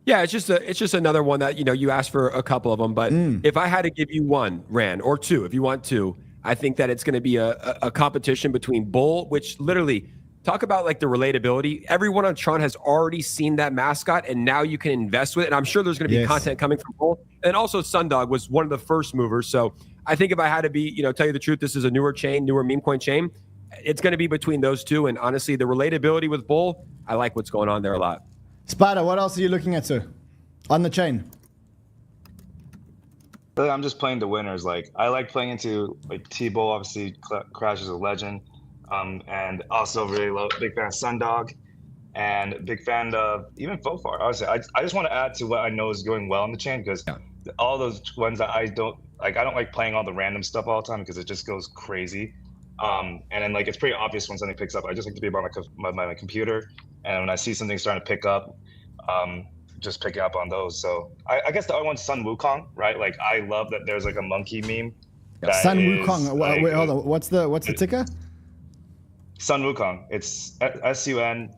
Yeah, it's just another one that you asked for a couple of them, but if I had to give you one, Ran, or two, if you want two, I think that it's going to be a competition between Bull, which literally talk about like the relatability. Everyone on Tron has already seen that mascot, and now you can invest with it. And I'm sure there's going to be content coming from Bull, and also Sundog was one of the first movers. So I think if I had to be, tell you the truth, this is a newer meme coin chain. It's going to be between those two, and honestly, the relatability with Bull, I like what's going on there a lot. Spider, what else are you looking at, sir? On the chain? I'm just playing the winners. Like I like playing into like T-Bull. Obviously, Crash is a legend, and also really big fan of Sundog, and big fan of even Fofar. Honestly, I just want to add to what I know is going well on the chain because all those ones that I don't like playing all the random stuff all the time because it just goes crazy. And then like it's pretty obvious when something picks up. I just like to be by my computer, and when I see something starting to pick up, just picking up on those. So I guess the other one's Sun Wukong, right? Like I love that there's like a monkey meme. Sun Wukong. Wait, hold on. What's the ticker? Sun Wukong. It's SUNWUKONG.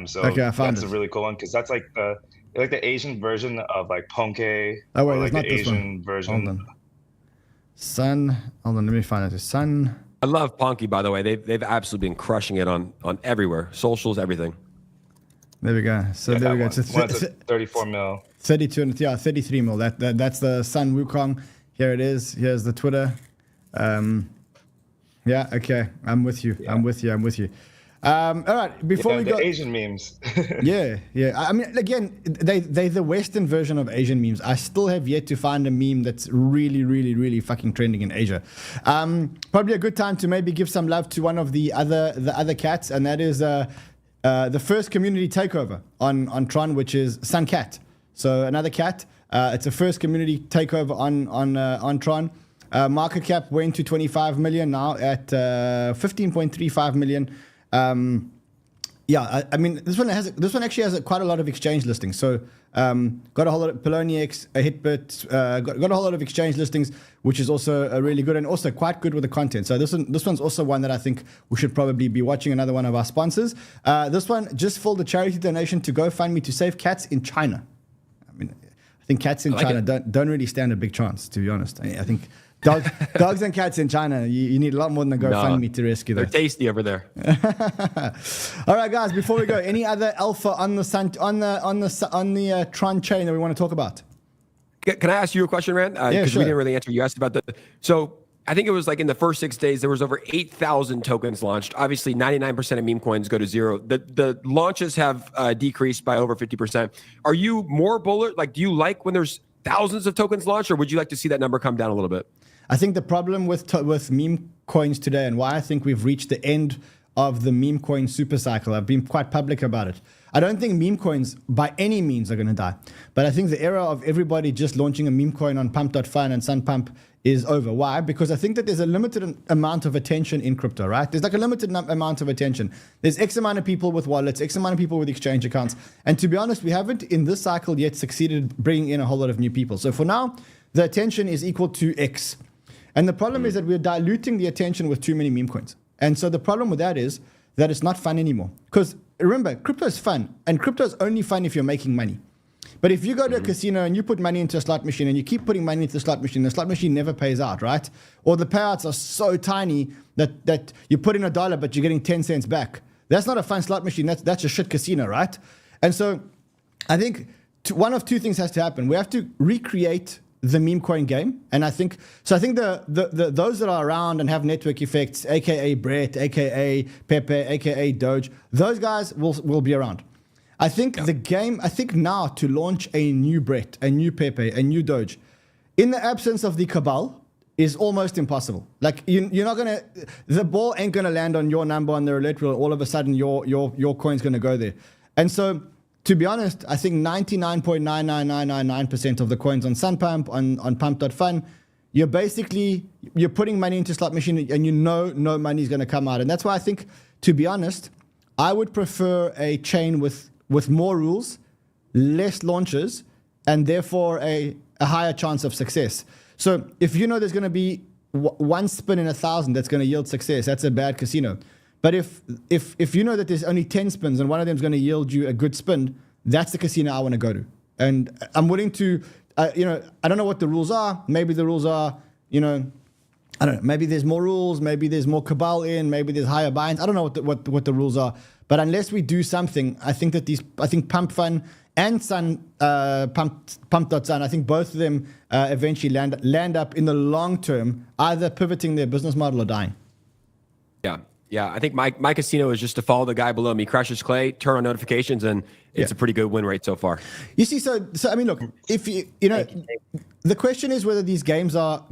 So that's a really cool one because that's like the Asian version of like Ponkey. Oh wait, like not the this Asian one. version. Hold on. Sun. Hold on. Let me find it. Sun. I love Ponky, by the way. They've absolutely been crushing it on everywhere, socials, everything. There we go. So there we go. It's 34 mil. 32, 33 mil. That's the Sun Wukong. Here it is. Here's the Twitter. Yeah. Okay. I'm with you. Yeah. I'm with you. All right. Before we go, Asian memes. yeah. I mean, again, they're the Western version of Asian memes. I still have yet to find a meme that's really, really, really fucking trending in Asia. Probably a good time to maybe give some love to one of the other cats, and that is the first community takeover on Tron, which is Sun Cat. So another cat. It's a first community takeover on Tron. Market cap went to 25 million, now at 15.35 million. Yeah, I mean, this one actually has quite a lot of exchange listings. So got a whole lot of Poloniex, a Hitbit, got a whole lot of exchange listings, which is also really good and also quite good with the content. So this one's also one that I think we should probably be watching. Another one of our sponsors. This one just filled a charity donation to GoFundMe to save cats in China. I mean, I think cats in China don't really stand a big chance, to be honest. I think dogs and cats in China, you need a lot more than a GoFundMe to rescue them. They're tasty over there. All right, guys. Before we go, any other alpha on the Tron chain that we want to talk about? Can I ask you a question, Rand? Because sure. we didn't really answer. You asked about so I think it was like in the first 6 days, there was over 8,000 tokens launched. Obviously, 99% of meme coins go to zero. The launches have decreased by over 50%. Are you more bullish? Like, do you like when there's thousands of tokens launched, or would you like to see that number come down a little bit? I think the problem with meme coins today, and why I think we've reached the end of the meme coin super cycle, I've been quite public about it. I don't think meme coins by any means are going to die. But I think the era of everybody just launching a meme coin on pump.fun and sunpump is over. Why? Because I think that there's a limited amount of attention in crypto, right? There's like a limited amount of attention. There's X amount of people with wallets, X amount of people with exchange accounts. And to be honest, we haven't in this cycle yet succeeded bringing in a whole lot of new people. So for now, the attention is equal to X. And the problem is that we're diluting the attention with too many meme coins. And so the problem with that is that it's not fun anymore. Because remember, crypto is fun, and crypto is only fun if you're making money. But if you go to a casino and you put money into a slot machine and you keep putting money into the slot machine never pays out, right? Or the payouts are so tiny that you put in $1, but you're getting 10 cents back. That's not a fun slot machine. That's a shit casino, right? And so I think one of two things has to happen. We have to recreate the meme coin game, and I think the those that are around and have network effects, aka Brett, aka Pepe, aka Doge, those guys will be around. I think the game, I think now to launch a new Brett, a new Pepe, a new Doge, in the absence of the cabal, is almost impossible. Like you're not gonna, the ball ain't gonna land on your number on the roulette wheel. All of a sudden, your coin's gonna go there, and so. To be honest, I think 99.99999% of the coins on Sunpump, on pump.fun, you're putting money into slot machine and you know no money is going to come out. And that's why I think, to be honest, I would prefer a chain with more rules, less launches, and therefore a higher chance of success. So if you know there's going to be one spin in 1,000 that's going to yield success, that's a bad casino. But if you know that there's only 10 spins and one of them is going to yield you a good spin, that's the casino I want to go to. And I'm willing to, I don't know what the rules are. Maybe the rules are, I don't know. Maybe there's more rules. Maybe there's more cabal in. Maybe there's higher buy-ins. I don't know what the rules are. But unless we do something, I think Pump Fun and Pump.Sun, I think both of them eventually land up in the long term, either pivoting their business model or dying. Yeah, I think my casino is just to follow the guy below me, Crushes Clay, turn on notifications, and it's a pretty good win rate so far. You see, so I mean, look, if the question is whether these games are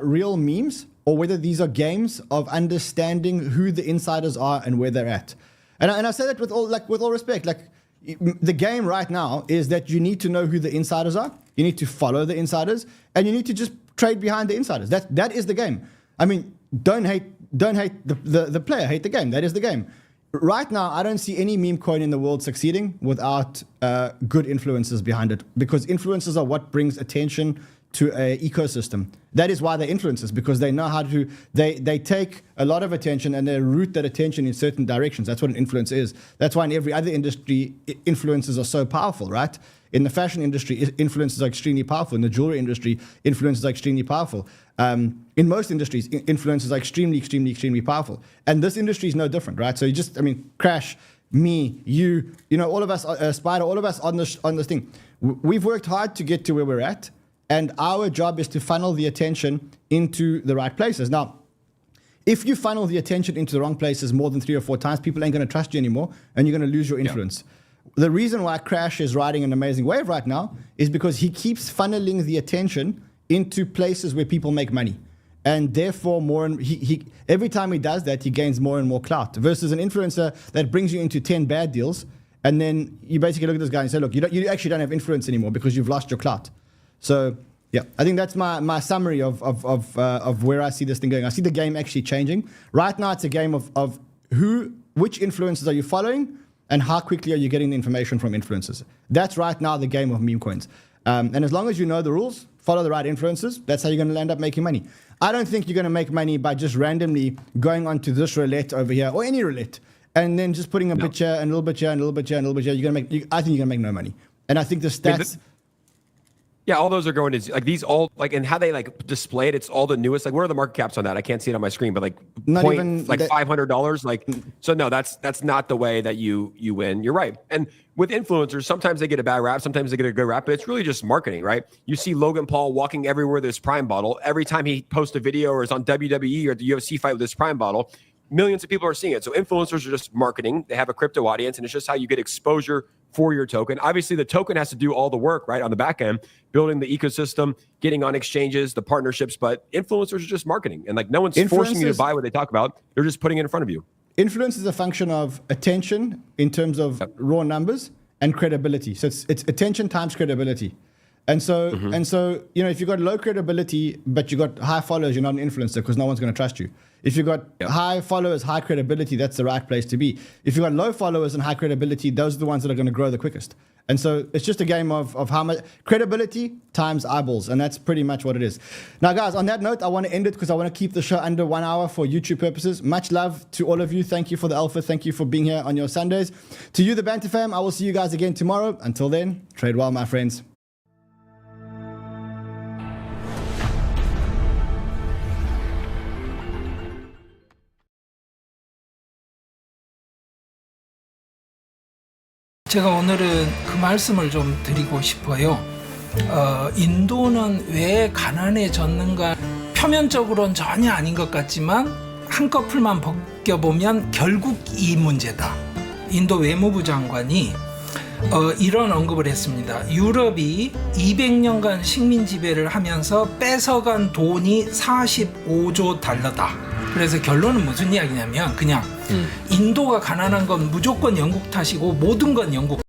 real memes or whether these are games of understanding who the insiders are and where they're at. And I say that with all respect. Like the game right now is that you need to know who the insiders are. You need to follow the insiders, and you need to just trade behind the insiders. That is the game. I mean, don't hate the player, hate the game. That is the game. Right now, I don't see any meme coin in the world succeeding without good influencers behind it, because influencers are what brings attention to an ecosystem. That is why they're influencers, because they know how to, they take a lot of attention and they route that attention in certain directions. That's what an influencer is. That's why in every other industry, influencers are so powerful, right? In the fashion industry, influencers are extremely powerful. In the jewelry industry, influencers are extremely powerful. In most industries, influencers are extremely, extremely, extremely powerful. And this industry is no different, right? So Crash, me, you, all of us, Spider, all of us on this thing. We've worked hard to get to where we're at, and our job is to funnel the attention into the right places. Now, if you funnel the attention into the wrong places more than 3 or 4 times, people ain't going to trust you anymore, and you're going to lose your influence. Yeah. The reason why Crash is riding an amazing wave right now is because he keeps funneling the attention into places where people make money. And therefore, every time he does that, he gains more and more clout. Versus an influencer that brings you into 10 bad deals, and then you basically look at this guy and say, look, you actually don't have influence anymore because you've lost your clout. So, yeah, I think that's my summary of where I see this thing going. I see the game actually changing. Right now, it's a game of who which influencers are you following, and how quickly are you getting the information from influencers. That's right now the game of meme coins. And as long as you know the rules, follow the right influencers, that's how you're going to end up making money. I don't think you're going to make money by just randomly going onto this roulette over here, or any roulette, and then just putting a bit here and a little bit here and a little bit here and a little bit here. I think you're going to make no money. And I think the stats... Yeah, all those are going to like these all like, and how they like display it. It's all the newest. Like, what are the market caps on that? I can't see it on my screen, but like not even like $500. Like, so no, that's not the way that you win. You're right. And with influencers, sometimes they get a bad rap, sometimes they get a good rap, but it's really just marketing, right? You see Logan Paul walking everywhere with his Prime bottle. Every time he posts a video or is on WWE or the UFC fight with his Prime bottle, millions of people are seeing it. So influencers are just marketing. They have a crypto audience, and it's just how you get exposure for your token. Obviously, the token has to do all the work, right, on the back end, building the ecosystem, getting on exchanges, the partnerships. But influencers are just marketing, and like no one's forcing you to buy what they talk about. They're just putting it in front of you. Influence is a function of attention in terms of raw numbers and credibility. So it's attention times credibility. And so, you know, if you've got low credibility, but you've got high followers, you're not an influencer because no one's going to trust you. If you've got high followers, high credibility, that's the right place to be. If you've got low followers and high credibility, those are the ones that are going to grow the quickest. And so it's just a game of how much credibility times eyeballs. And that's pretty much what it is. Now, guys, on that note, I want to end it because I want to keep the show under 1 hour for YouTube purposes. Much love to all of you. Thank you for the alpha. Thank you for being here on your Sundays. To you, the Banter fam, I will see you guys again tomorrow. Until then, trade well, my friends. 제가 오늘은 그 말씀을 좀 드리고 싶어요. 인도는 왜 가난해졌는가? 표면적으로는 전혀 아닌 것 같지만 한꺼풀만 벗겨보면 결국 이 문제다. 인도 외무부 장관이 이런 언급을 했습니다. 유럽이 200년간 식민 지배를 하면서 뺏어간 돈이 45조 달러다. 그래서 결론은 무슨 이야기냐면 그냥 인도가 가난한 건 무조건 영국 탓이고 모든 건 영국